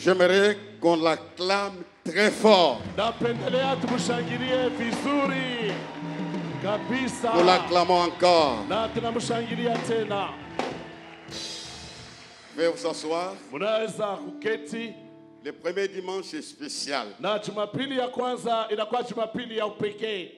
J'aimerais qu'on l'acclame très fort. Napendelea tumshangilie vizuri kabisa. Nous l'acclamons encore. Na tunamshangilia tena. Veuillez vous asseoir. Mnaweza kuketi. Le premier dimanche est spécial. Na Jumapili ya kwanza inakuwa Jumapili ya upekee.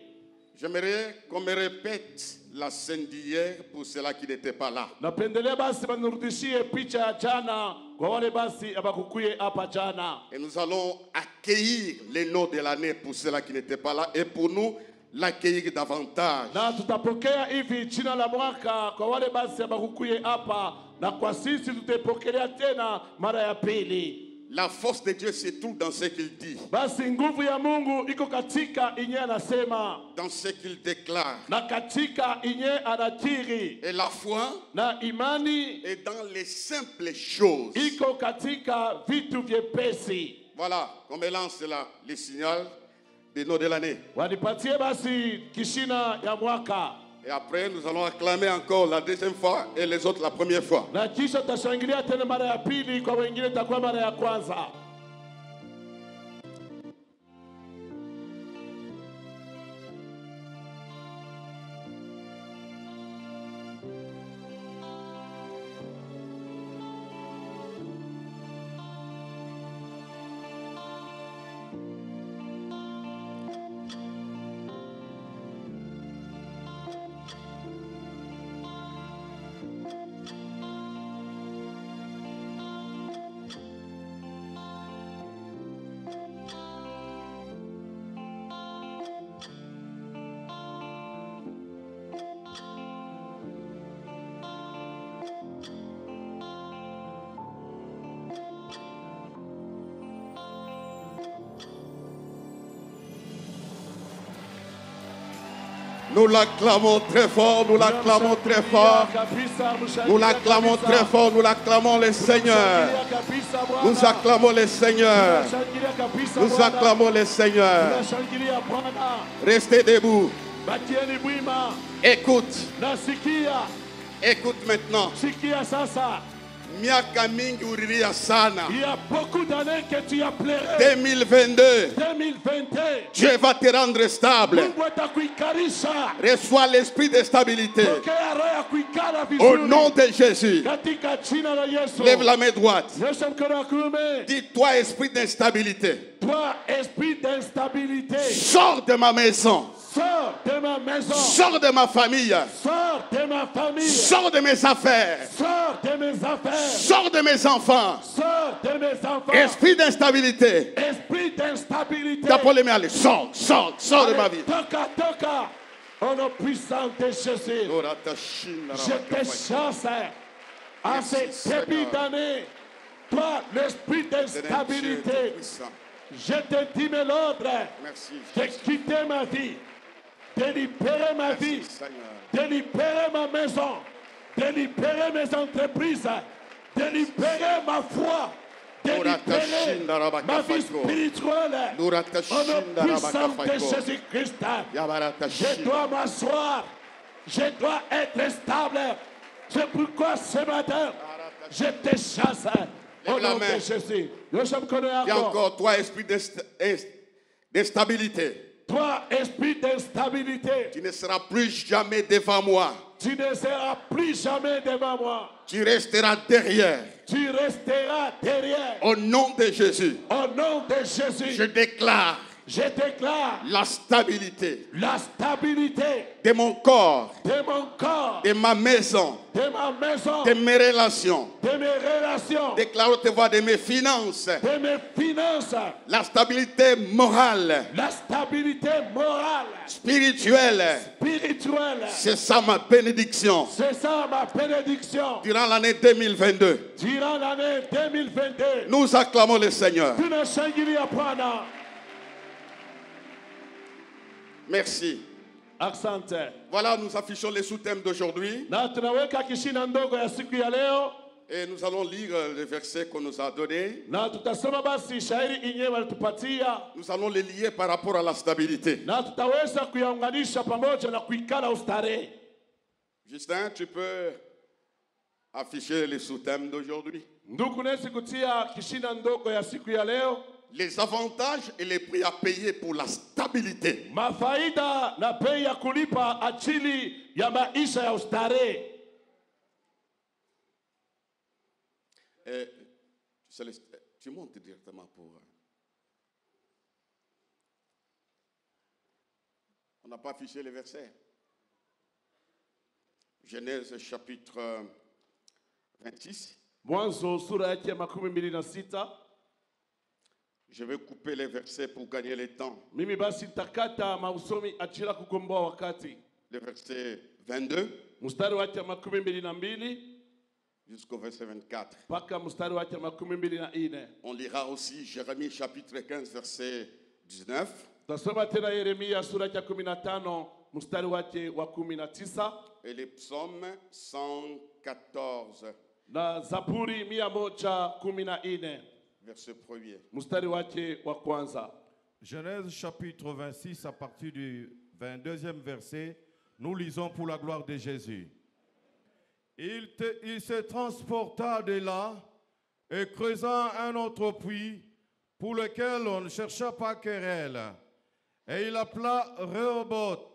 J'aimerais qu'on me répète la scène d'hier pour ceux-là qui n'étaient pas là. Napendelea basi banurudishie picha ya jana kwa wale basi abakukuye hapa jana. Et nous allons accueillir les noms de l'année pour ceux-là qui n'étaient pas là et pour nous l'accueillir davantage. Na tutapokea hivi jina la mwaka kwa wale basi abakukuye hapa na kwa sisi tutapokelea tena mara ya pili. La force de Dieu se trouve dans ce qu'il dit, Basi nguvu ya Mungu iko katika inye anasema dans ce qu'il déclare. na katika inye anakiri, Et la foi na imani est dans les simples choses. iko katika vitu vyepesi. Voilà, on me lance là les signaux des noms de l'année. Wanipatie basi kishina ya mwaka. Et après, nous allons acclamer encore la deuxième fois et les autres la première fois. Na kisha tashangilia tena mara ya pili, kwa wengine itakuwa mara ya kwanza. Nous l'acclamons très fort, nous l'acclamons très fort. Nous l'acclamons très fort, nous l'acclamons le Seigneur. Nous acclamons le Seigneur. Nous acclamons le Seigneur. Restez debout. Écoute. Écoute maintenant. Miaka mingi ulilia sana. Il y a beaucoup d'années que tu as pleuré. 2022. 2022. Dieu va te rendre stable. Mungu atakuikarisha. Reçois l'esprit de stabilité. Pokea roho ya kuikala Au vizuri. nom de Jésus. Katika jina la Yesu. Lève la main droite. Nyosha mkono wa kuume. Dis-toi, esprit d'instabilité. Toi, esprit d'instabilité. Sors de ma maison. Sors de ma maison. Sors de ma famille. Sors de ma famille. Sors de mes affaires. Sors de mes affaires. Sors de mes enfants. Sors de mes enfants. Esprit d'instabilité. Esprit d'instabilité. T'appelles-moi, allez, sors, sors, sors de ma vie. Toka, toka. Au nom puissant de Jésus. Je te chasse à ce début d'année. Toi, l'esprit d'instabilité. Je te dis, mais l'ordre de quitter ma vie, de libérer ma vie, de libérer ma maison, de libérer mes entreprises, de libérer ma foi, de libérer ma vie spirituelle. Au nom puissant de Jésus-Christ, je dois m'asseoir, je dois être stable. C'est pourquoi ce matin, je te chasse. Au nom de Jésus. Il y a encore toi, esprit d'instabilité. Toi, esprit d'instabilité. Tu ne seras plus jamais devant moi. Tu ne seras plus jamais devant moi. Tu resteras derrière. Tu resteras derrière. Au nom de Jésus. Au nom de Jésus. Je déclare la stabilité de mon corps, de ma maison, de mes relations. Déclare tes voix de mes finances. La stabilité morale. Spirituelle. C'est ça ma bénédiction. Durant l'année 2022. Nous acclamons le Seigneur. Merci. Asante. Voilà, nous affichons les sous-thèmes d'aujourd'hui. Et nous allons lire les versets qu'on nous a donnés. Nous allons les lier par rapport à la stabilité. Justin, tu peux afficher les sous-thèmes d'aujourd'hui. Les avantages et les prix à payer pour la stabilité. Mafaida na bei ya kulipa ajili ya maisha ya ustarehe. Tu montes directement pour... On n'a pas affiché les versets. Genèse chapitre 26. Je vais couper les versets pour gagner le temps. Le verset 22 jusqu'au verset 24. On lira aussi Jérémie chapitre 15 verset 19. Et les psaumes 114. Verset 1er. Genèse chapitre 26 à partir du 22e verset, nous lisons pour la gloire de Jésus. Il se transporta de là et creusa un autre puits pour lequel on ne chercha pas querelle. Et il appela Rehoboth,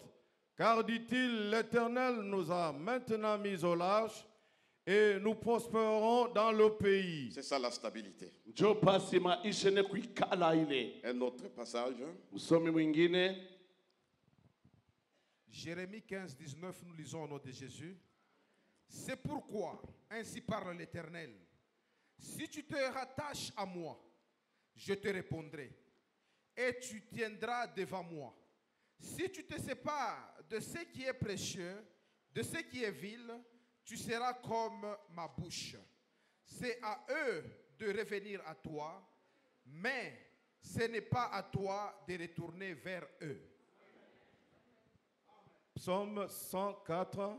car dit-il, l'Éternel nous a maintenant mis au large et nous prospérerons dans le pays. C'est ça la stabilité. Un autre passage. Jérémie 15, 19, nous lisons au nom de Jésus. C'est pourquoi, ainsi parle l'Éternel, si tu te rattaches à moi, je te répondrai et tu tiendras devant moi. Si tu te sépares de ce qui est précieux, de ce qui est vil, tu seras comme ma bouche. C'est à eux de revenir à toi, mais ce n'est pas à toi de retourner vers eux. Psaume 104.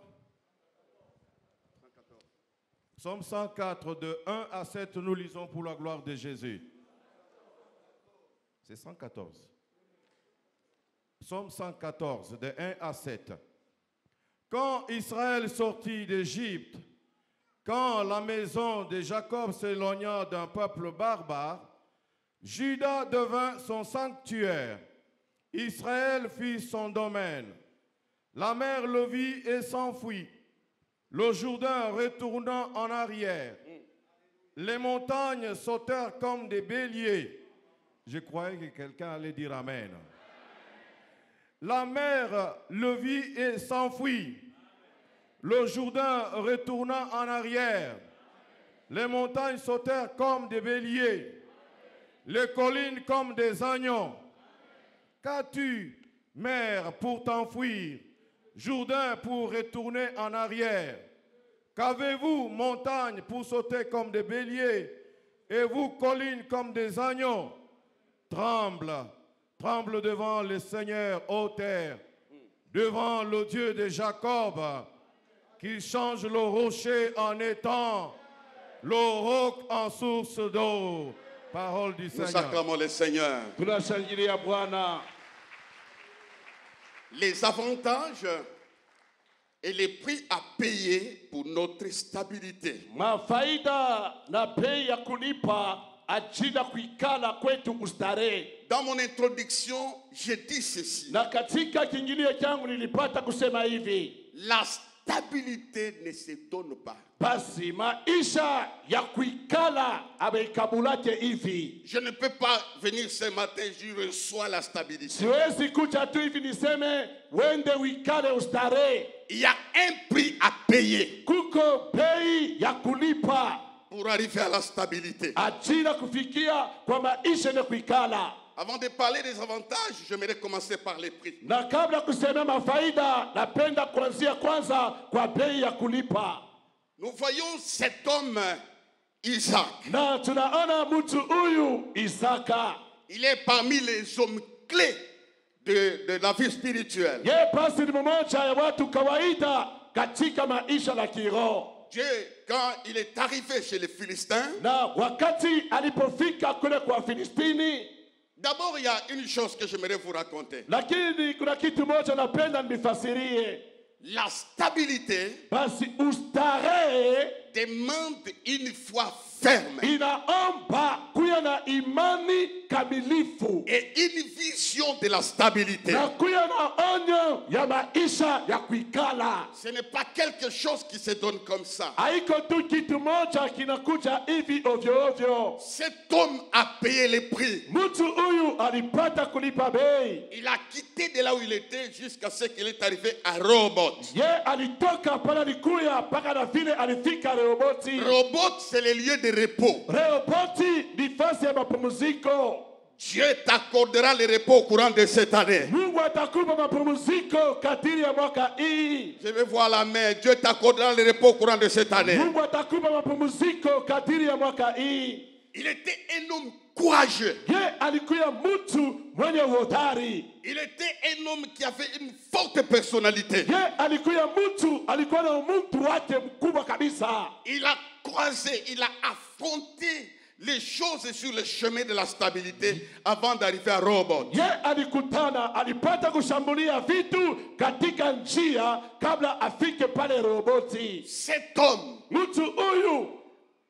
Psaume 104 de 1 à 7, nous lisons pour la gloire de Jésus. C'est 114. Psaume 114 de 1 à 7. Quand Israël sortit d'Égypte, quand la maison de Jacob s'éloigna d'un peuple barbare, Juda devint son sanctuaire, Israël fit son domaine. La mer le vit et s'enfuit, le Jourdain retourna en arrière. Les montagnes sautèrent comme des béliers. Je croyais que quelqu'un allait dire Amen. La mer le vit et s'enfuit. Le Jourdain retourna en arrière. Les montagnes sautèrent comme des béliers. Les collines comme des agneaux. Qu'as-tu, mer, pour t'enfuir? Jourdain pour retourner en arrière? Qu'avez-vous, montagne, pour sauter comme des béliers? Et vous, collines, comme des agneaux? Tremble, tremble devant le Seigneur, ô terre, devant le Dieu de Jacob, qui change le rocher en étang, le roc en source d'eau. Parole du Seigneur. Nous acclamons le Seigneur. Les avantages et les prix à payer pour notre stabilité. Dans mon introduction, j'ai dit ceci. La stabilité ne se donne pas. Je ne peux pas venir ce matin, je reçois la stabilité. Il y a un prix à payer pour arriver à la stabilité. Avant de parler des avantages, j'aimerais commencer par les prix. Nous voyons cet homme, Isaac. Il est parmi les hommes clés de la vie spirituelle. Dieu, quand il est arrivé chez les Philistins, d'abord, il y a une chose que j'aimerais vous raconter. La stabilité demande une foi ferme. Inaomba kuya na imani kamilifu. Et une vision de la stabilité. Na kuya na onyo ya maisha ya kuikala. Ce n'est pas quelque chose qui se donne comme ça. Haiko tu kitu moja kinakuja hivi ovyo ovyo. Cet homme a payé le prix. Mtu huyu alipata kulipa bei. Il a quitté de là où il était jusqu'à ce qu'il est arrivé à Rehoboth. Ye alitoka pala likuya paka na vile alifika Rehoboti. Rehoboth, c'est le lieu de repos. Rehoboti ni fasi ya mapumziko. Dieu t'accordera le repos au courant de cette année. Mungu atakupa mapumziko kadiri ya mwaka hii. Je vais voir la main. Dieu t'accordera le repos au courant de cette année. Mungu atakupa mapumziko kadiri ya mwaka hii. Il était un homme courageux. Ye alikuwa mtu mwenye uhodari. Il était un homme qui avait une forte personnalité. Ye alikuwa mtu alikuwa na mtu wake mkubwa kabisa. Il a croisé, il a affronté les choses sur le chemin de la stabilité avant d'arriver à Rehoboth. Ye alikutana, alipata kushambulia vitu katika njia kabla afike pale Rehoboti. Cet homme Mtu huyu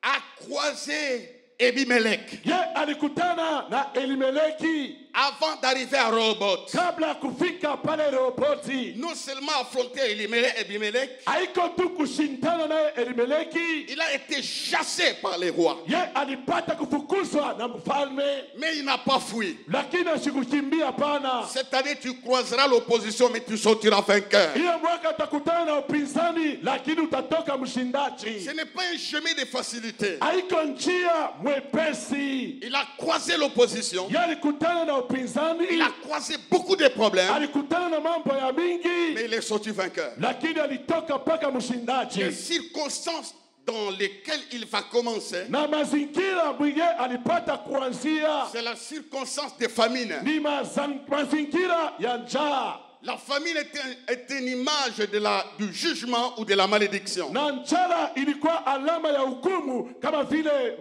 a croisé Abimelech ye alikutana na Elimeleki avant d'arriver à Rehoboth. kabla kufika pale Rehoboti. Non seulement affronté Abimelech, Haiko tu kushindana naye Elimeleki, il a été chassé par les rois. ye alipata kufukuzwa na mfalme, Mais il n'a pas fui. lakini asikukimbia pana. Cette année, tu croiseras l'opposition, mais tu sortiras vainqueur. Hiyo mwaka utakutana na upinzani, lakini utatoka Ce mshindaji. n'est pas un chemin de facilité. Haiko njia mwepesi. Il a croisé l'opposition. Ye alikutana na Il upinzani, a croisé beaucoup de problèmes, alikutana na mambo ya mingi, mais il est sorti vainqueur. lakini alitoka mpaka Les mshindaji. circonstances dans lesquelles il va commencer, Na mazingira mwenye alipata kuanzia c'est la circonstance de famine. ni mazingira ya njaa. La famine est une image du jugement ou de la malédiction. Na njala ilikuwa alama ya hukumu kama vile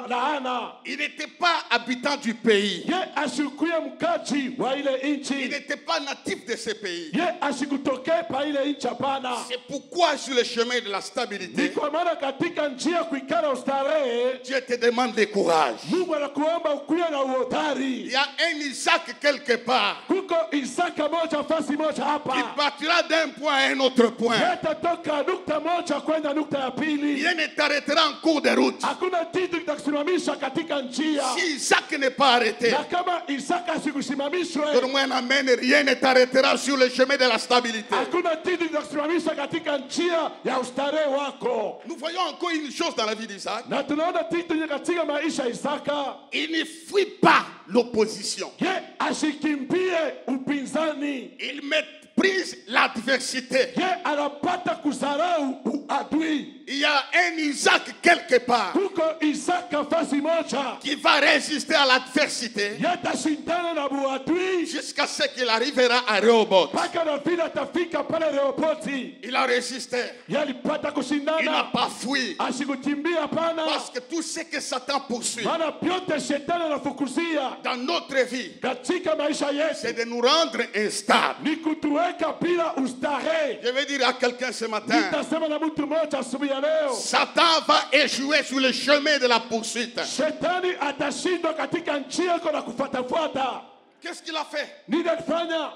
laana. Il n'était pas habitant du pays. Ye asikuye mkaji wa ile Il nchi. n'était pas natif de ce pays. Ye asikutoke pa ile nchi hapana. C'est pourquoi sur le chemin de la Ni stabilité, kwa maana katika njia kuikala ustarehe, Dieu te demande le courage. Mungu anakuomba ukuye na Il uhodari. y a un Isaac quelque part Kuko Isaka moja fasi moja qui hapa. partira d'un point à un autre point. Yatatoka nukta moja kwenda nukta ya pili. Rien ne t'arrêtera en cours de route. Hakuna kitu kitakusimamisha katika njia. Si Isaac n'est pas arrêté, Na kama Isaka asikusimamishwe, donne-moi un amen, rien ne t'arrêtera sur le chemin de la stabilité. hakuna kitu kitakusimamisha katika njia ya ustarehe wako. Nous voyons encore une chose dans la vie d'Isaac. Na tunaona kitu katika maisha ya Isaka, Il ne fuit pas l'opposition. ye asikimbie upinzani. Il méprise l'adversité. Ye anapata kudharau uadui. Il y a un Isaac quelque part Kuko Isaka fasi moja, qui va résister à l'adversité yatashindana na buadui jusqu'à ce qu'il arrivera à Rehoboth. mpaka na vile atafika pale Rehoboti. Il a résisté. Ye alipata Il n'a kushindana, pas fui. asikukimbia pana, Parce que tout ce que Satan poursuit maana vyote shetani anafukuzia dans notre vie, katika maisha c'est yetu de nous rendre instables. ni kutuweka bila ustarehe. Je vais dire à quelqu'un ce matin, Nitasema na mtu mmoja asubuhi ya leo, Satan va échouer sur le chemin de la poursuite. shetani atashindwa katika njia yako na kufuatafuata. Qu'est-ce qu'il a fait? Nini alifanya?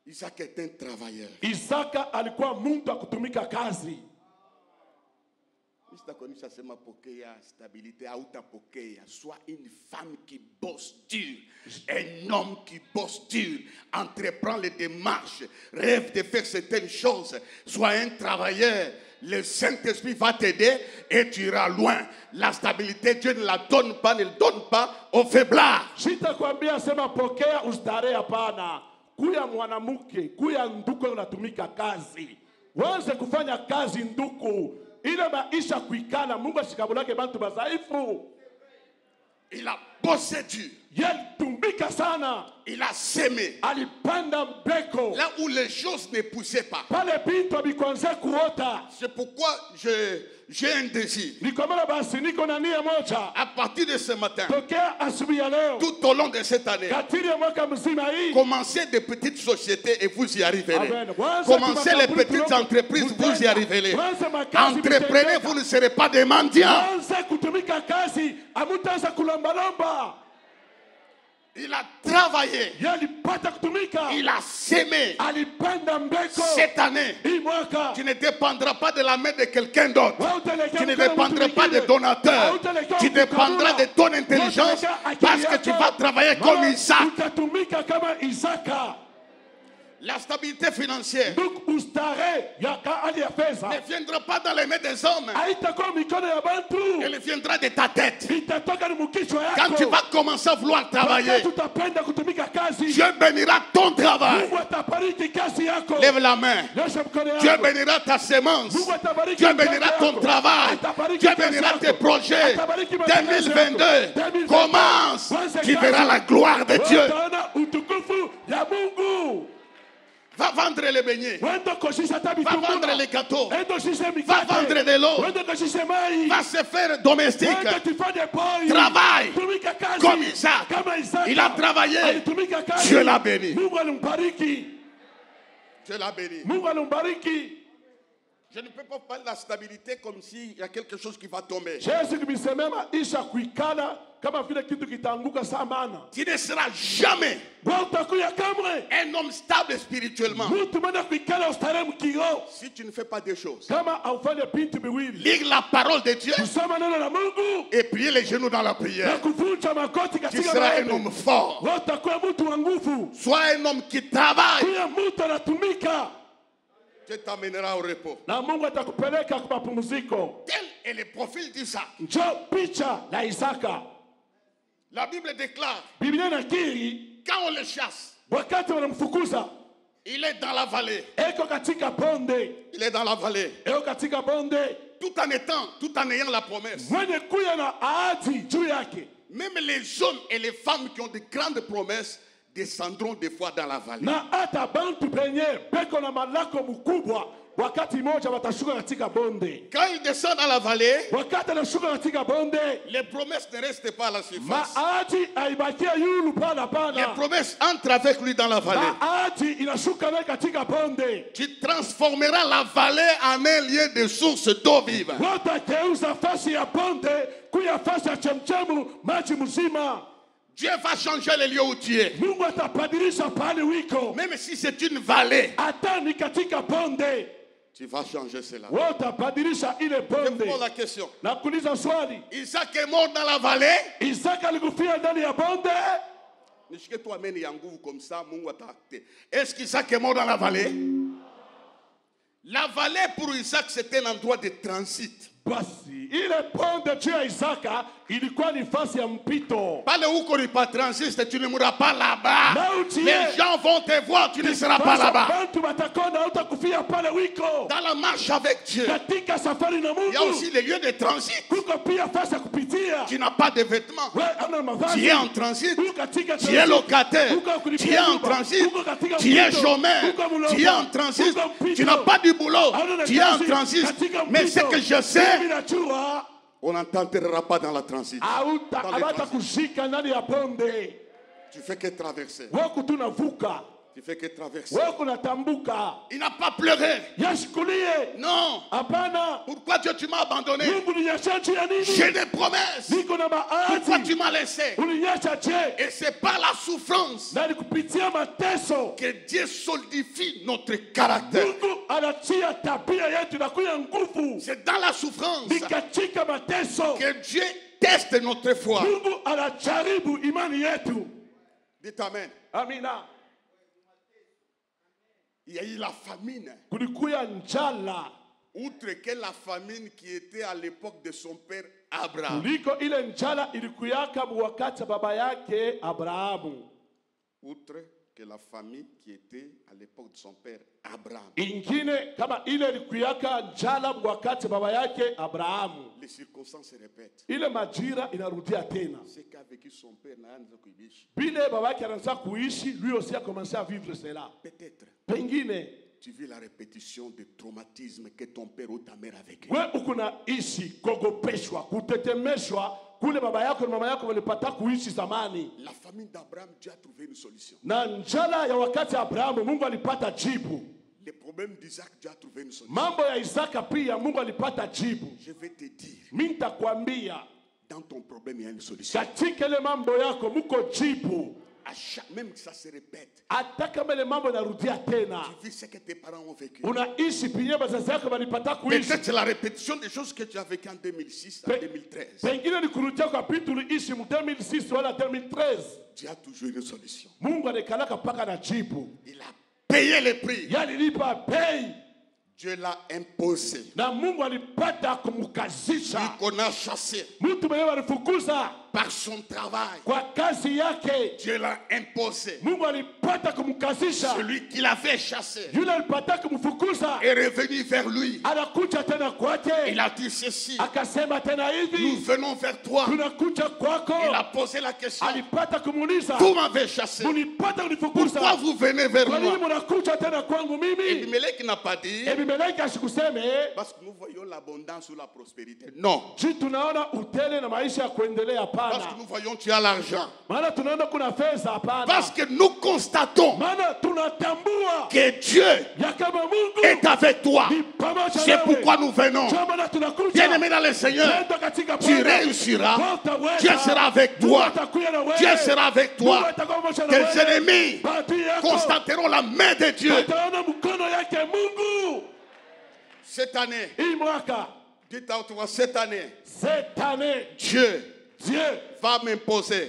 Isaac est un travailleur. Isaka alikuwa mtu wa kutumika kazi. Soit une femme qui bosse dur, un homme qui bosse dur, entreprend les démarches, rêve de faire certaines choses. Sois un travailleur. Le Saint-Esprit va t'aider et tu iras loin. La stabilité, Dieu ne la donne pas, ne le donne pas aux faiblards. Sitakwambia sema pokea ustarehe, hapana. Kuya mwanamke, kuya nduku unatumika kazi. Wanze kufanya kazi nduku. Ile maisha kuikala, Mungu ashikabulake bantu bazaifu. Il a bossé dur. Yalitumika sana. Il a sémé. Alipanda mbeko. Là où les choses ne poussaient pas. Pale bintu bikwanze kuota. C'est pourquoi j'ai un désir. Nikomela basi niko na nia moja. À partir de ce matin, Tokea asubuhi ya leo. tout au long de cette année, Katiri ya mwaka mzima hii. commencez des petites sociétés et vous y arriverez. Amen. Commencez les petites entreprises, vous y arriverez. Entreprenez, vous ne serez pas des mendiants. Kutumika kazi, amutaanza kulombalomba. Il a travaillé. Yalipata kutumika. Il a sémé. Alipanda mbeko. Cette année, Hii mwaka. tu ne dépendras pas de la main de quelqu'un d'autre. Hautelekea Tu ne mkono dépendras mtu pas des mwingine. donateurs. Hautelekea Tu dépendras mkabula. de ton intelligence parce que tu vas travailler comme Isaac. Utatumika kama Isaka. La stabilité financière Donc ustare ya hali ya pesa. ne viendra pas dans les mains des hommes. Haitakuwa mikono ya bantu. Elle viendra de ta tête. Itatoka ni mkichwa yako. Quand tu vas commencer à vouloir travailler, Wakati utapenda kutumika kazi. Dieu bénira ton travail. Mungu atabariki kazi yako. Lève la main. Nyosha mkono yako. Dieu bénira ta semence. Mungu atabariki Dieu mkono bénira yako. ton travail. Atabariki Dieu kazi bénira yako. tes projets. Atabariki matangazo 2022. yako. 2022. Commence. Kwanza Tu kazi. verras la gloire de Dieu. Utaona utukufu ya Mungu. Va vendre les beignets. Wenda koshisha Va tabitunguna. vendre les gâteaux. Endo shishe Va mikate. vendre de l'eau. Wenda koshishe mai. Va se faire domestique. Wenda tifanye boy. Travaille. Tumika kazi. Comme Isaac. Kama Isaka. Il a travaillé. Alitumika kazi. Dieu l'a béni. Mungu alimbariki. Dieu l'a béni. Mungu alimbariki. Je ne peux pas parler de la stabilité comme s'il y a quelque chose qui va tomber. Yesu kibisemema isha kuikala kama vile kitu kitaanguka samana. Tu ne seras jamais Utakuya kamwe. un homme stable spirituellement Mtu mwana kuikala ustare mkigo. si tu ne fais pas des choses. Kama aufanye bintu biwili. Lire la parole de Dieu Kusoma neno la Mungu. et prier les genoux dans la Na prière. kuvunja makoti Tu katika seras un maombi. homme fort. Utakuwa mtu wa nguvu. Sois un homme qui travaille. Kuya mtu anatumika. Dieu t'amènera au repos. Na Mungu atakupeleka kwa mapumziko. Tel est le profil d'Isaac. Njoo picha la Isaka. La Bible déclare, Biblia inakiri quand on le chasse, wakati wanamfukuza il est dans la vallée. eko katika bonde. Il est dans la vallée. Eko katika bonde. Tout en ayant la promesse. Mwenye kuya na ahadi juu yake. Même les hommes et les femmes qui ont de grandes promesses descendront des fois dans la vallée. Na hata bantu penye beko na malako mkubwa wakati moja watashuka katika bonde. Quand ils descendent dans la vallée, Wakati anashuka katika bonde, les promesses ne restent pas à la surface. maadi aibakia yulu pana Les pana. promesses entrent avec lui dans la vallée. Maadi inashuka naye katika bonde. Tu transformeras la vallée en un lieu de source d'eau vive. Watakeuza fasi ya bonde kuya fasi ya chemchemu maji mzima. Dieu va changer le lieu où tu es. Mungu atabadilisha pale wiko. Même si c'est une vallée, Hata ni katika bonde. tu vas changer cela. Watabadilisha ile Je pose bonde. la question. Na kuuliza swali. Isaac est mort dans la vallée. Isaka alikufia ndani ya bonde. Nishike tu ameni ya nguvu comme ça, Mungu atakte. Est-ce qu'Isaac est mort dans la vallée? La vallée pour Isaac, c'était un endroit de transit. Basi ile bonde juu ya Isaka ilikuwa ni fasi ya mpito. Pale huko ni pas transit, tu ne mourras pas là-bas. Là où tu es. Les gens vont te voir, tu ne seras pas Basi là-bas. bantu watakona hautakufia pale wiko. Dans la marche avec Dieu, Katika safari na il y a Mungu aussi les lieux de transit. kuko pia fasi ya kupitia. Tu n'as pas de vêtements. Wewe ana mavazi. Tu es en transit. Uko katika Tu es locataire. Uko kulipia Tu es en nyumba. transit. Uko katika Tu es mpito. chômeur. Uko mulomba. Tu es en transit. Uko mpito. Tu n'as pas du boulot. Hauna Tu es en kazi. transit. Katika Mais mpito. ce que je sais, Mimi najua on n'enterrera pas dans la transit. hauta Dans le abata transit. kushika ndani ya bonde. Tu fais que traverser. Wewe kutunavuka. Tu fais que traverser. Wewe kunatambuka. Il n'a pas pleuré. Yashikulie. Non. Hapana. Pourquoi Dieu tu m'as abandonné? Mungu uniacha juu ya nini? J'ai des promesses. Niko na Pourquoi maadi. tu m'as laissé? Uniacha je? Et c'est par la souffrance Na nikupitia mateso. que Dieu solidifie notre caractère. Mungu anatia tabia yetu na kuya nguvu. C'est dans la souffrance Ni katika mateso. que Dieu teste notre foi. Mungu anajaribu imani yetu. Dites Amen. Amina. Il y a eu la famine. Kulikuya njala. Outre que la famine qui était à l'époque de son père Abraham. Kuliko ile njala ilikuyaka wakati baba yake Abrahamu. Outre que la famille qui était à l'époque de son père Abraham. Ingine kama ile ilikuyaka njala wakati baba yake Abrahamu. Les circonstances se répètent. Ile majira inarudia tena. Ce qu'a vécu son père naanza kuishi. Bile baba yake anaanza kuishi, lui aussi a commencé à vivre cela. Peut-être. Pengine tu vis la répétition des traumatismes que ton père ou ta mère a vécu. Wewe ukuna ishi kogopeshwa, kutetemeshwa kule baba yako na mama yako walipata kuishi zamani. La famille d'Abraham, Dieu a trouvé une solution. Na njala ya wakati Abrahamu Mungu alipata jibu. Les problèmes d'Isaac, Dieu a trouvé une solution. Mambo ya Isaka pia Mungu alipata jibu. Je vais te dire. Mimi nitakwambia dans ton problème il y a une solution. Katika ile mambo yako muko jibu. Même que ça se répète. Hata kama ile mambo inarudia tena. Tu vis ce que tes parents ont vécu. Unaishi pia bazazi yako walipata kuishi. Peut-être c'est la répétition des choses que tu as vécues en 2006 à 2013. Pengine ni kurudia kwa vitu uliishi mu 2006 wala 2013. Dieu a toujours une solution. Mungu anakalaka paka na jibu. Il a payé les prix. Yalilipa bei. Dieu l'a imposé. Na Mungu alipata kumkazisha. Lui qu'on a chassé. Mtu mwenyewe alifukuza. Par son travail. Kwa kazi yake. Dieu l'a imposé. Mungu alipata kumkazisha. Celui qui l'avait chassé. Yule alipata kumfukuza. Est revenu vers lui. Anakuja tena kwake. Il a dit ceci. Akasema tena hivi. Nous venons vers toi. Tunakuja kwako. Il a posé la question. Alipata kumuuliza. Vous m'avez chassé. Munipata kunifukuza. Pourquoi vous venez vers moi? Kwa nini mnakuja tena kwangu mimi? Abimelech n'a pas dit. Abimelech asikuseme. Parce que nous voyons l'abondance ou la prospérité. Non. Si tunaona utele na maisha ya kuendelea hapana. Parce que nous voyons tu as l'argent. Maana tunaona kuna pesa hapana. Parce que nous constatons. Maana tunatambua que Dieu est avec toi. C'est pourquoi nous venons. Bien-aimé dans le Seigneur, tu réussiras. Dieu sera avec toi. Dieu sera avec toi. Tes ennemis constateront la main de Dieu. Cette année, dites à toi, cette année, Dieu va m'imposer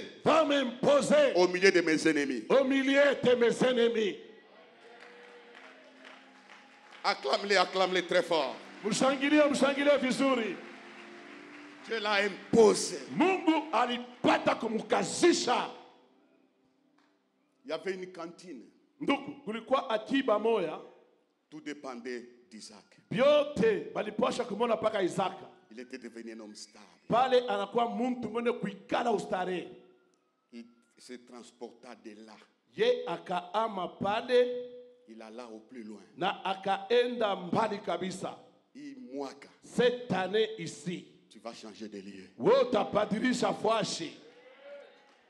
au milieu de mes ennemis. Au milieu de mes ennemis. Acclame-les très fort. Mshangilie vizuri. Dieu l'a imposé. Mungu alipata kumkazisha. Il y avait une cantine. Ndugu, kulikuwa akiba moya. Tout dépendait d'Isaac. Byote balipasha kumona paka Isaka. Il était devenu un homme stable. Pale anakuwa mtu mwenye kuikala ustare. Il se transporta de là. Ye akaama pale. Il alla au plus loin. Na akaenda mbali kabisa. Imwaka. Cette année ici. Tu vas changer de lieu. Wewe utabadilisha fashi.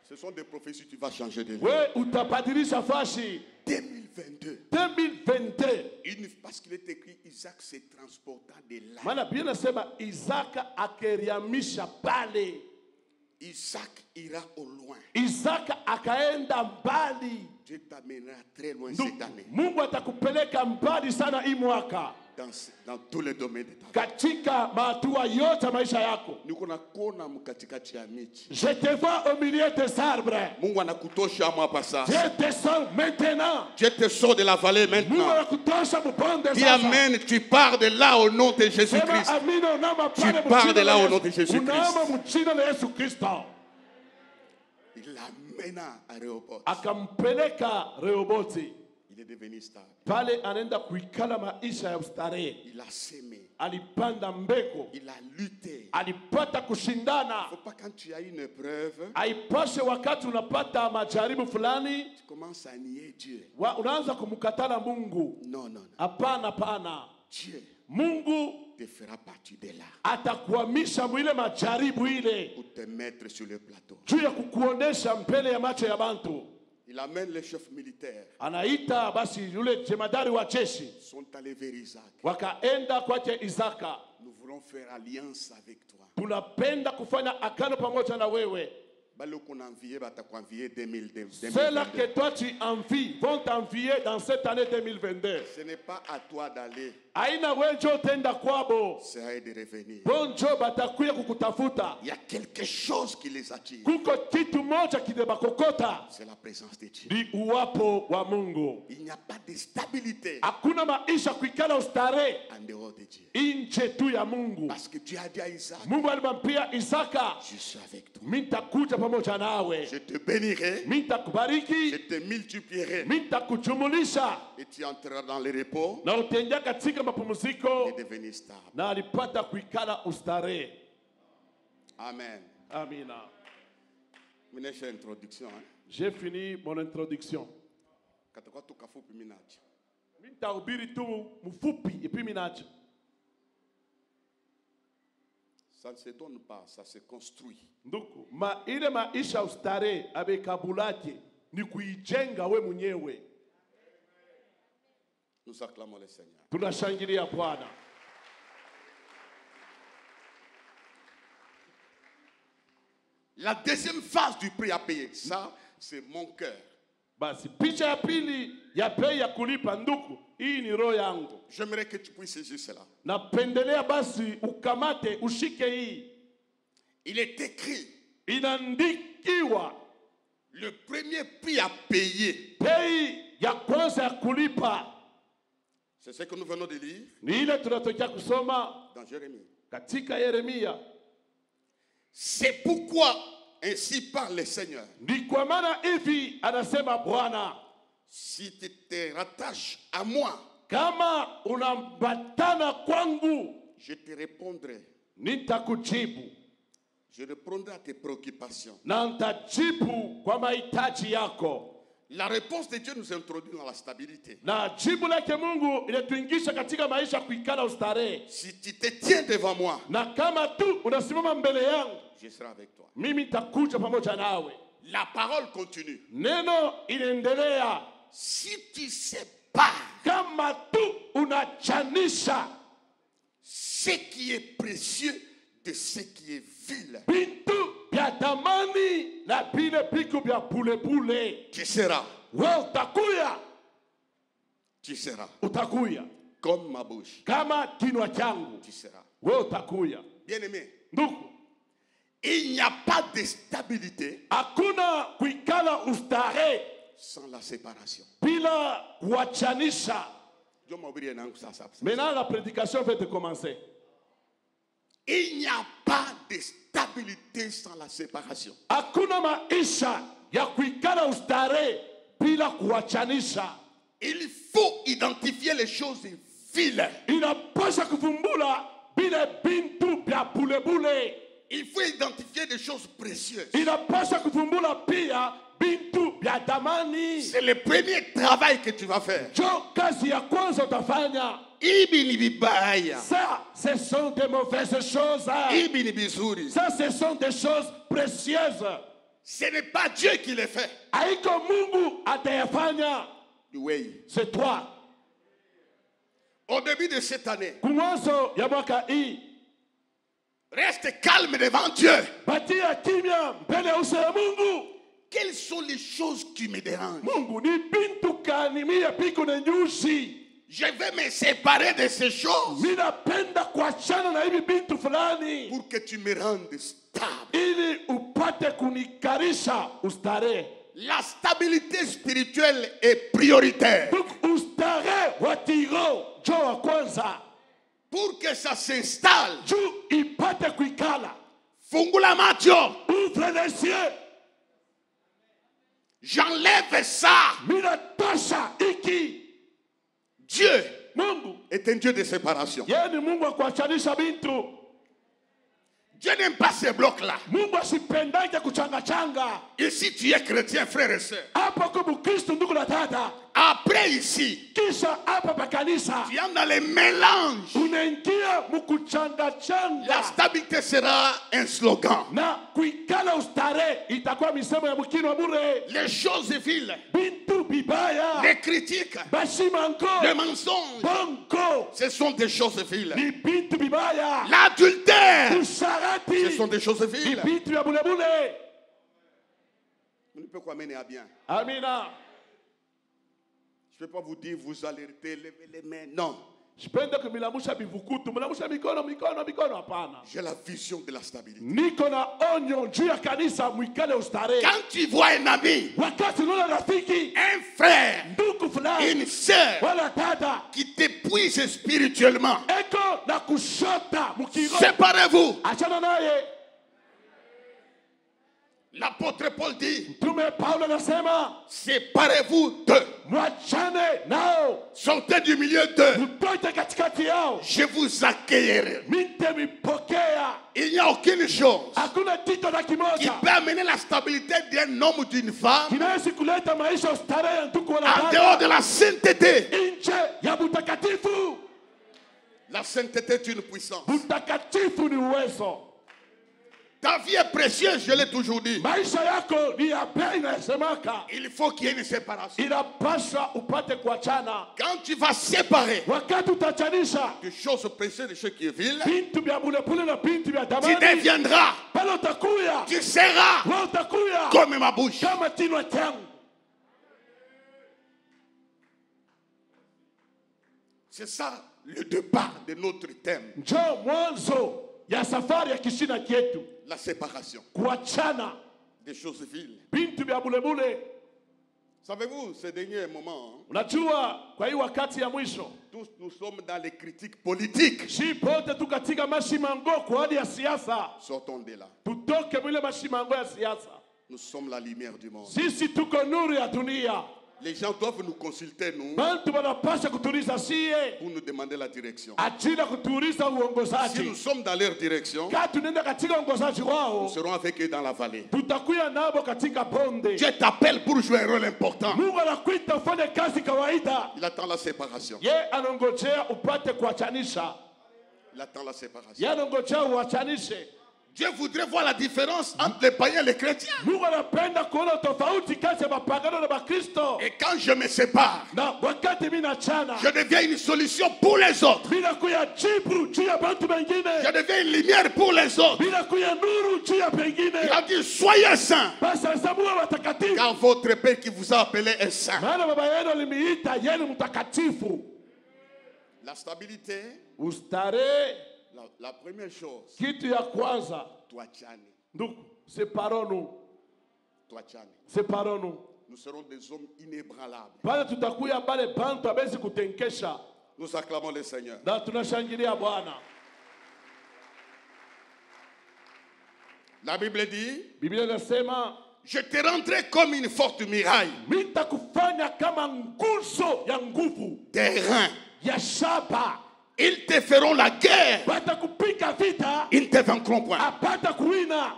Ce sont des prophéties, tu vas changer de lieu. Wewe utabadilisha fashi. 2022. Parce qu'il est écrit, Isaac se transporta de là. Maana Biblia inasema Isaka akeriamisha pale. Isaac ira au loin. Isaka akaenda mbali. Dieu t'amènera très loin cette année. Mungu atakupeleka mbali sana hii mwaka. Dans tous les domaines de ta vie. Katika mahatua yote maisha yako. Je te vois au milieu des arbres. Mungu anakutosha hapa sasa. Je te sors maintenant. Je te sors de la vallée maintenant. Mungu anakutosha mbonde sasa. Dis amen, tu pars de là au nom de Jésus-Christ. Tu pars de là au nom de Jésus-Christ. Il l'amena à Rehoboth. Akampeleka Rehoboti. Il est devenu stable. Pale anaenda kuikala maisha ya ustarehe. Il a semé. Alipanda mbegu. Il a lutté. Alipata kushindana. Faut pas quand tu as une épreuve. Haipashe wakati unapata majaribu fulani. Tu commences à nier Dieu. Unaanza kumkatala Mungu. Non, non. Hapana, hapana. Dieu. Mungu te fera partie de là. Atakuhamisha mwile majaribu ile. Pour te mettre sur le plateau. Juu ya kukuonesha mbele ya macho ya bantu. Il amène les chefs militaires. Anaita basi yule jemadari wa jeshi. Sont allés vers Isaac. Wakaenda kwake Isaka. Nous voulons faire alliance avec toi. Tunapenda kufanya agano pamoja na wewe. Ceux-là que toi tu envies vont t'envier dans cette année 2022. Ce n'est pas à toi d'aller. aina wenjo tenda kwabo c'est à eux de revenir. bonjo batakuya kukutafuta. Il y a quelque chose qui les attire. Kuko kitu moja kinabakokota, C'est la présence de Dieu. ni uwapo wa Mungu. Il n'y a pas de stabilité Hakuna maisha kuikala ustare en dehors de Dieu. nje tu ya Mungu. Parce que Dieu a dit à Isaac, Mungu alimwambia Isaka, je suis avec toi. mitakuja pamoja nawe, Je te bénirai, je mitakubariki, te multiplierai. mitakujumulisha, Et tu entreras dans le repos na utaingia katika mapumziko, et devenir stable. na alipata kuikala ustare. Amen. Amina. Minesha introduction. J'ai fini mon introduction. Katakuwa tu kafupi minacha. Nitahubiri tu mfupi epi minacha. Ça ne se donne pas, ça se construit. Ndugu, ile maisha ustare abekabulake ni kuijenga we mwenyewe. Nous acclamons le Seigneur. Tunashangilia Bwana. La deuxième phase du prix à payer, ça, c'est mon cœur. Basi picha ya pili ya bei ya kulipa ndugu, hii ni roho yangu. J'aimerais que tu puisses saisir cela. Napendelea basi ukamate ushike hii. Il est écrit, Inaandikiwa le premier prix à payer. bei ya kwanza ya kulipa. C'est ce que nous venons de lire Ni ile tunatokea kusoma dans Jérémie. katika Yeremia. C'est pourquoi ainsi parle le Seigneur. Ni kwa maana hivi anasema Bwana, Si tu te rattaches à moi, kama unambatana kwangu, je te répondrai. nitakujibu Je répondrai à tes préoccupations. na nitajibu kwa mahitaji yako. La réponse de Dieu nous introduit dans la stabilité. Na jibu lake Mungu inatuingisha katika maisha kuikala ustarehe. Si tu te tiens devant moi, Na kama tu unasimama mbele yangu, je serai avec toi. mimi nitakuja pamoja nawe. La parole continue. Neno inaendelea, Si tu sépares kama tu unachanisha ce qui est précieux de ce qui est vil, vitu vya thamani na vile vitu vya pulepule, tu seras, wewe utakuya, utakuya comme ma bouche. kama kinywa changu, Tu seras. wewe utakuya. Bien-aimé, Ndugu, il n'y a pas de stabilité hakuna kuikala ustarehe sans la séparation. bila kuachanisha. Dieu m'a oublié, non, ça. Maintenant, la prédication va commencer. Il n'y a pas de stabilité sans la séparation. Hakuna maisha ya kuikala ustarehe bila kuachanisha. Il faut identifier les choses viles. Inapasha kuvumbula bila bintu vya bulebule. Il faut identifier des choses précieuses. Inapasha kuvumbula pia bintu vya damani. C'est le premier travail que tu vas faire. Jo kazi ya kwanza utafanya. Ibini bibaya. Ça, ce sont des mauvaises choses. Ibini bizuri. Ça, ce sont des choses précieuses. Ce n'est pas Dieu qui les fait. Haiko Mungu atayafanya. Oui. C'est toi. Au début de cette année, Kumwanzo ya mwaka hii, reste calme devant Dieu. batia kimya mbele ya uso ya Mungu. Quelles sont les choses qui me dérangent? Mungu ni bintu kani mia piko na nyusi. Je vais me séparer de ces choses Ninapenda kuachana na hivi bintu fulani pour que tu me rendes stable. ili upate kunikarisha ustarehe. La stabilité spirituelle est prioritaire. Donc ustarehe wa tiro jo wa kwanza Pour que ça s'installe, juu ipate kuikala. fungula macho. Ouvre les yeux. J'enlève ça. Minatosha iki. Dieu Mungu est un Dieu de séparation. yeye ni Mungu wa kuachanisha bintu. Dieu n'aime pas ces blocs-là. Mungu asipendake kuchangachanga. Et si tu es chrétien, frère et soeur, Hapa kwa Mkristo ndugu na dada, après ici, kisha hapa pa kanisa tu es dans les mélanges. unaingia mkuchangachanga. La stabilité sera un slogan. Na kuikala ustare itakuwa misemo ya mkino wa bure. Les choses viles, Bintu bibaya, les critiques, bashimango, les mensonges, bongo, ce sont des choses viles. ni bintu bibaya. L'adultère, Usharati, ce sont des choses ni viles. bintu ya bule bule. On ne peut pas mener à bien. Amina. Je ne peux pas vous dire, vous allez lever les mains. Non. Sipende kumilamusha bivukutu, mlamusha mikono hapana. J'ai la vision de la stabilité. Niko na onyo juu ya kanisa mwikale ustarehe. Quand tu vois un ami, Wakati unaona rafiki, un frère, ndugu fulani, une sœur wala dada, qui t'épuise spirituellement, eko na kushota mukiro, séparez-vous. achana naye. L'apôtre Paul dit, Mtume Paulo anasema, séparez-vous d'eux. mwachane nao, Sortez du milieu d'eux. mtoke katikati yao, Je vous accueillerai. mipokea. Il n'y a aucune chose Hakuna tito na qui kimoja peut amener la stabilité d'un homme ou d'une femme kinaweza kuleta maisha ustarehe ya ndugu wala en dada dehors de la sainteté. nje ya mtakatifu. La sainteté est une puissance. Mtakatifu ni uwezo. Ta vie est précieuse, je l'ai toujours dit. Maisha yako ni ya bei inasemaka. Il faut qu'il y ait une séparation. Inapaswa upate kuachana. Quand tu vas séparer Wakati utachanisha des choses précieuses de ce qui est vil, bintu vya bulepule na bintu vya tu damani, deviendras, pale utakuya, tu seras wewe utakuya comme ma bouche. kama tinwa changu. C'est ça le départ de notre thème, Njoo mwanzo ya safari ya kishina kietu, la séparation kuachana des choses viles. bintu vya bulemule. Savez-vous, ces derniers moments, Unajua kwa hii wakati ya mwisho tous nous sommes dans les critiques politiques. shi pote tu katika mashimango kwa hali ya siasa. Sortons de là. Tutoke mwile mashimango ya siasa. Nous sommes la lumière du monde. Sisi tuko nuru ya dunia. Les gens doivent nous consulter, nous, Bantu wanapasha kutuliza sie pour nous demander la direction. ajili ya kutuliza Si nous uongozaji. sommes dans leur direction, Kati tunaenda katika uongozaji nous wao, serons avec eux dans la vallée. tutakuya nabo katika bonde. Dieu t'appelle pour jouer un rôle important. Mungu anakuita ufanye kazi kawaida. Il attend la séparation. Ye anongojea upate kuachanisha. Il attend la séparation. Ye anongojea uachanishe. Dieu voudrait voir la différence entre les païens et les chrétiens. Mungu anapenda kuona tofauti kati ya mapagano na Makristo. Et quand je me sépare, Na wakati mimi nachana, je deviens une solution pour les autres. bila kuyajibu juu ya bantu Je wengine, deviens une lumière pour les autres. bila kuyanuru juu ya Il pengine. a dit, soyez saints, Basi hesabuwe watakatifu, car votre Père qui vous a appelé est saint. maana baba yenu alimiita yenu mtakatifu. La stabilité, Ustarehe, la première chose, kitu ya kwanza, Tuachani. ndugu, separonu, Tuachani. separonu. Nous serons des hommes inébranlables. Pale tutakuya bale bantu abezi kutenkesha, Nous acclamons le Seigneur. na tunashangilia Bwana. La Bible dit, Biblia inasema, je te rendrai comme une forte muraille nitakufanya kama nguzo ya nguvu des reins. ya shaba. Ils te feront la guerre. Watakupika vita, Ils ne te vaincront point. apata kuwina.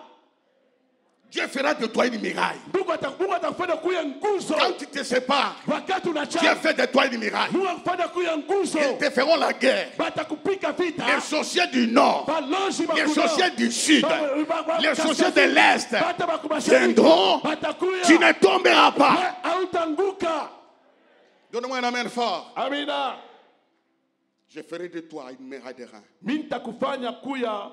Dieu fera de toi une muraille. Mungu atakufanya kuya nguzo. Quand tu te sépares, Wakati Dieu unachana, fait de toi une muraille. Mungu akufanya kuya nguzo. Ils te feront la guerre. Watakupika vita. Les sorciers du nord, Balozi les bakuno. sorciers du sud, les sorciers de Kaskazini. l'est Bata bakumashariki. viendront. Batakuya. Tu ne tomberas pas. We hautanguka. Donne-moi un amen fort. Amina. Je ferai de toi une muraille de reins. Mimi nitakufanya kuya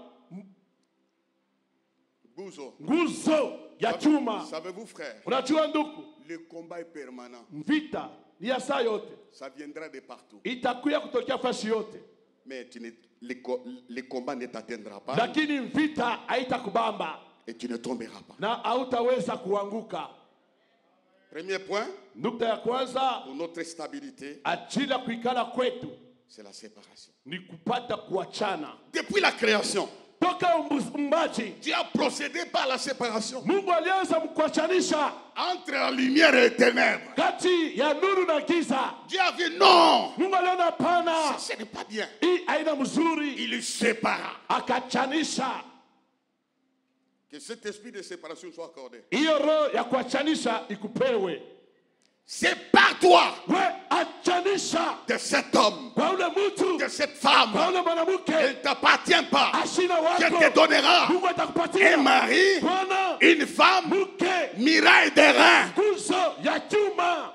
Bouzo. nguzo ya chuma. Savez-vous, frère, Unajua ndugu, le combat est permanent. vita ni ya saa yote. Ça viendra de partout. Itakuya kutokea fasi yote. Mais le combat ne t'atteindra pas Lakini vita haitakubamba et tu ne tomberas pas. na hautaweza kuanguka. Premier point, Nukta ya kwanza, pour notre stabilité, ajili ya kuikala kwetu c'est la séparation. ni kupata kuachana. Depuis la création, Toka umbaji, Dieu a procédé par la séparation Mungu alianza kuachanisha entre la lumière et les ténèbres. kati ya nuru na giza. Dieu a dit non, Mungu aliona pana, ce n'est pas bien. hii aina mzuri, Il les sépara. akachanisha. Que cet esprit de séparation soit accordé. Hiyo roho ya kuachanisha ikupewe. Sépare-toi We achanisha de cet homme, kwa ule mtu, de cette femme. kwa ule Elle mwanamke, ne t'appartient pas. ashina Dieu wako. te donnera Mungu un atakupatia mari, Bwana une femme, mke, miraille des reins. nguzo ya chuma.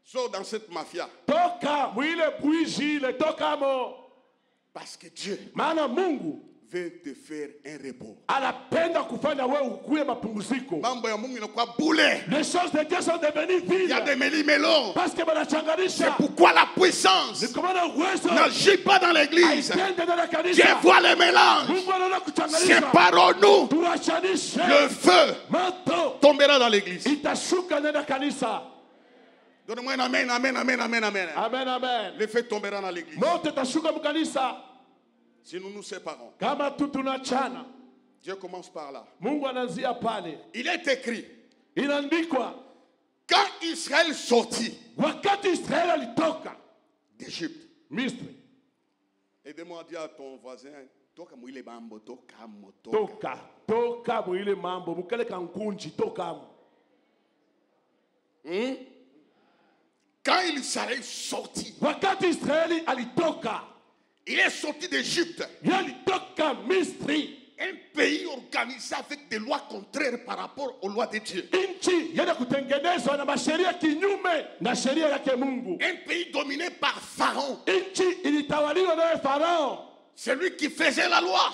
Sors dans cette mafia. Toka mwile bwiji ile, toka mo, Parce que Dieu maana Mungu veut te faire un repos. Anapenda kufanya wewe ukuwe mapumziko. Mambo ya Mungu inakuwa boulet. Les choses de Dieu sont devenues vides. Il y a des méli-mélos. Parce que c'est pourquoi la puissance n'agit pas dans l'église. Dieu voit les mélanges. Séparons-nous. Le feu tombera dans l'église. Donnez-moi un amen, amen, amen, amen, amen. Amen, amen. Le feu tombera dans l'église. Si nous nous séparons. Dieu commence par là. Il est écrit. Quand Israël sortit d'Égypte, aide-moi à dire à ton voisin, toka mwile mambo, toka motoka. Toka mwile mambo, mukale kankunji, toka. Quand Israël sortit, il est sorti d'Égypte. Un pays organisé avec des lois contraires par rapport aux lois de Dieu. Un pays dominé par Pharaon. C'est lui qui faisait la loi.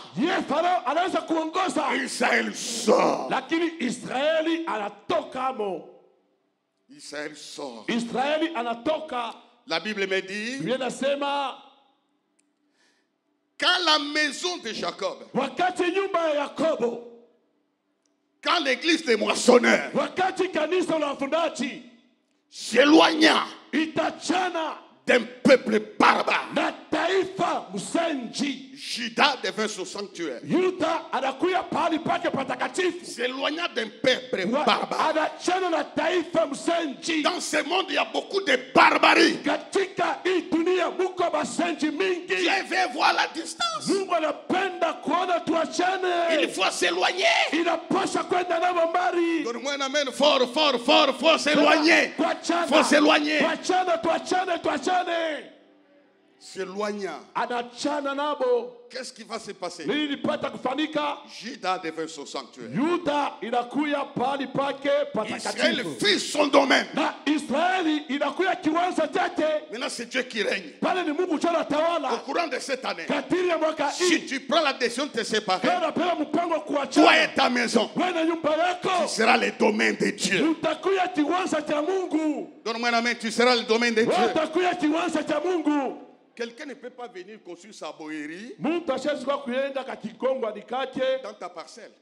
Israël sort. Israël sort. La Bible me dit, quand la maison de Jacob, quand l'église des moissonneurs s'éloigna d'un peuple barbare, Juda devint son sanctuaire. S'éloigna d'un peuple barbare. Dans ce monde, il y a beaucoup de barbarie. Dieu veut voir la distance. Il faut s'éloigner. Donne-moi un amen fort, fort, fort, faut s'éloigner. Faut s'éloigner. S'éloigna. Qu'est-ce qui va se passer? Juda devint son sanctuaire. Israël fit son domaine. Maintenant c'est Dieu qui règne. Au courant de cette année, si tu prends la décision de te séparer, toi et ta maison, tu seras le domaine de Dieu. Donne-moi la main, tu seras le domaine de Dieu. Quelqu'un ne peut pas venir construire sa bohérie dans ta parcelle.